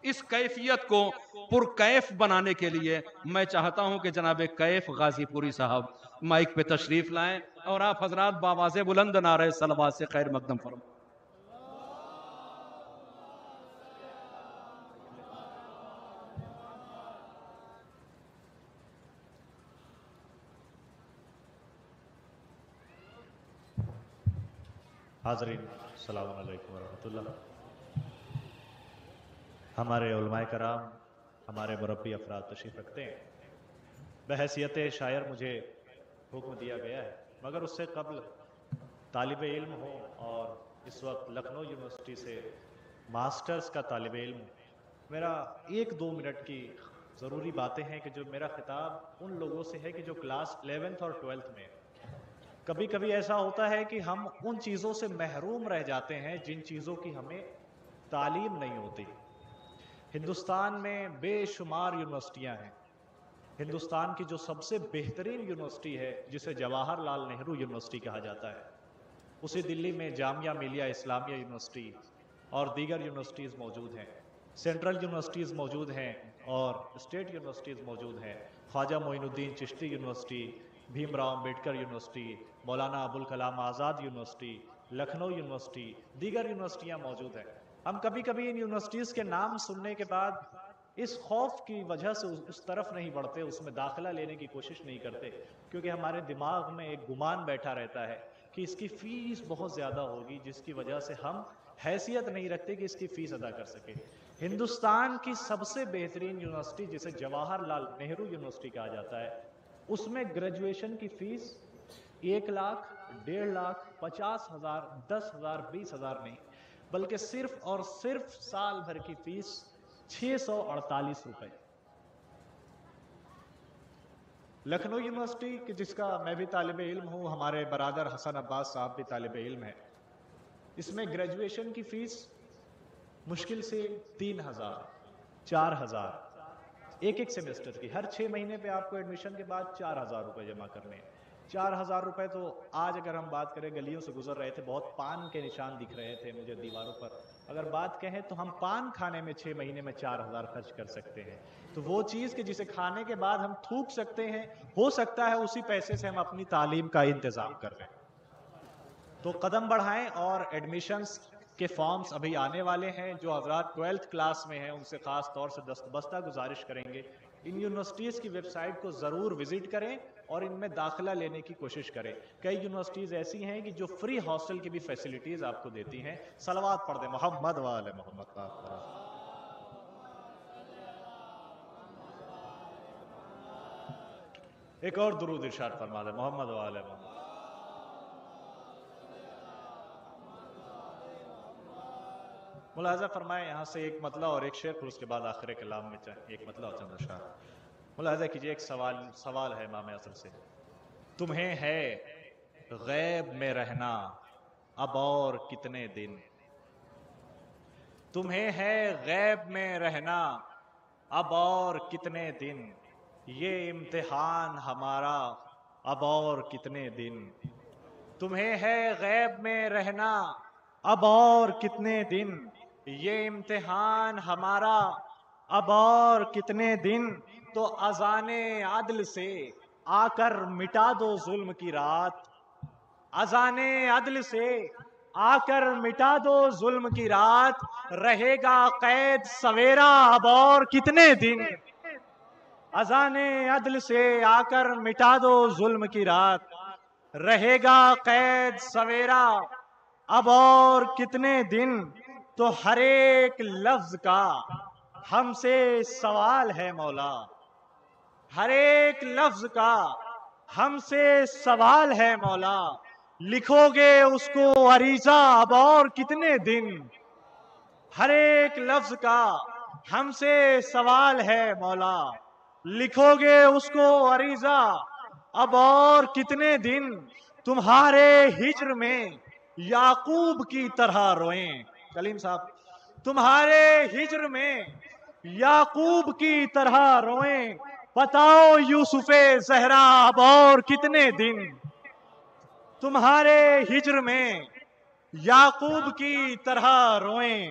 اس کیفیت کو پرکیف بنانے کے لیے میں چاہتا ہوں کہ جناب کیف غازی پوری صاحب مائک پہ تشریف لائیں اور آپ حضرات بآواز بلند نعرہ صلوات سے خیر مقدم فرمائیں۔ حاضرین السلام علیکم ورحمۃ اللہ۔ ہمارے علماء کرام، ہمارے مربی افراد تشریف رکھتے ہیں۔ بحیثیت شاعر مجھے حکم دیا گیا ہے، مگر اس سے قبل طالب علم ہوں اور اس وقت لکھنؤ یونیورسٹی سے ماسٹرز کا طالب علم ہوں، میرا 1-2 منٹ کی ضروری باتیں ہیں کہ جو میرا خطاب ان لوگوں سے ہے کہ جو کلاس 11th اور 12th میں۔ کبھی کبھی ایسا ہوتا ہے کہ ہم ان چیزوں سے محروم رہ جاتے ہیں جن چیزوں کی ہمیں تعلیم نہیں ہوتی۔ ہندوستان میں بے شمار یونیورسٹیاں ہیں۔ ہندوستان کی جو سب سے بہترین یونیورسٹی ہے جسے جواہر لال نہرو یونیورسٹی کہا جاتا ہے، اسی دلی میں جامعہ ملیہ اسلامیہ یونیورسٹی اور دیگر یونیورسٹیز موجود ہیں، سینٹرل یونیورسٹیز موجود ہیں اور اسٹیٹ یونیورسٹیز موجود ہیں۔ خواجہ معین الدین Chishti university, Bhim Rao Ambedkar university, Maulana Abul Kalam Azad university, Lucknow university, دیگر یونیورسٹیاں موجود ہیں۔ ہم کبھی کبھی ان یونیورسٹیز کے نام سننے کے بعد اس خوف کی وجہ سے اس طرف نہیں بڑھتے، اس میں داخلہ لینے کی کوشش نہیں کرتے، کیونکہ ہمارے دماغ میں ایک گمان بیٹھا رہتا ہے کہ اس کی فیس بہت زیادہ ہوگی، جس کی وجہ سے ہم حیثیت نہیں رکھتے کہ اس کی فیس ادا کر سکے۔ ہندوستان کی سب سے بہترین یونیورسٹی جسے جواہر لال نہرو یونیورسٹی کہا جاتا ہے، اس میں گریجویشن کی فیس 1 لاکھ، 1.5 لاکھ، 50,000، 10,000، 20,000 نہیں، بلکہ صرف اور صرف سال بھر کی فیس 648 روپے۔ لکھنؤ یونیورسٹی جس کا میں بھی طالب علم ہوں، ہمارے برادر حسن عباس صاحب بھی طالب علم ہے، اس میں گریجویشن کی فیس مشکل سے 3,000، 4,000 ایک سیمسٹر کی۔ ہر 6 مہینے پہ آپ کو ایڈمیشن کے بعد 4,000 روپے جمع کرنے ہیں۔ 4,000 روپے تو آج اگر ہم بات کریں، گلیوں سے گزر رہے تھے، بہت پان کے نشان دکھ رہے تھے مجھے دیواروں پر، اگر بات کہیں تو ہم پان کھانے میں 6 مہینے میں 4,000 خرچ کر سکتے ہیں۔ تو وہ چیز کہ جسے کھانے کے بعد ہم تھوک سکتے ہیں، ہو سکتا ہے اسی پیسے سے ہم اپنی تعلیم کا انتظام کر لیں۔ تو قدم بڑھائیں، اور ایڈمیشنز کے فارمز ابھی آنے والے ہیں۔ جو حضرات 12th کلاس میں ہیں ان سے خاص طور سے دستبستہ گزارش کریں گے، ان یونیورسٹیز کی ویب سائٹ کو ضرور وزٹ کریں اور ان میں داخلہ لینے کی کوشش کریں۔ کئی یونیورسٹیز ایسی ہیں کہ جو فری ہاسٹل کی بھی فیسلٹیز آپ کو دیتی ہیں۔ صلوات پڑھ دیں محمد و آل محمد۔ ایک اور درود ارشاد فرما دیں محمد و آل محمد۔ ملاحظہ فرمائیں، یہاں سے ایک مطلع اور ایک شعر، پھر اس کے بعد آخر کلام میں ایک مطلع اور چند اشعار۔ ملاحظہ کیجئے، ایک سوال ہے امام اعظم سے، تمہیں ہے غیب میں رہنا اب اور کتنے دن؟ تمہیں ہے غیب میں رہنا اب اور کتنے دن؟ یہ امتحان ہمارا اب اور کتنے دن؟ تمہیں ہے غیب میں رہنا اب اور کتنے دن؟ یہ امتحان ہمارا اب اور کتنے دن؟ تو اذان عدل سے آ کر مٹا دو ظلم کی رات، اذان عدل سے آ کر مٹا دو ظلم کی رات، رہے گا قید سویرا اب اور کتنے دن؟ اذان عدل سے آ کر مٹا دو ظلم کی رات، رہے گا قید سویرا اب اور کتنے دن؟ تو ہر ایک لفظ کا ہم سے سوال ہے مولا، ہر ایک لفظ کا ہم سے سوال ہے مولا، لکھو گے اس کو عریضہ اب اور کتنے دن؟ ہر ایک لفظ کا ہم سے سوال ہے مولا، لکھو گے اس کو عریضہ اب اور کتنے دن؟ تمہارے ہجر میں یعقوب کی طرح روئیں، کلیم صاحب، تمہارے ہجر میں یعقوب کی طرح روئیں، بتاؤ یوسف زہرا اب اور کتنے دن؟ تمہارے ہجر میں یعقوب کی طرح روئیں،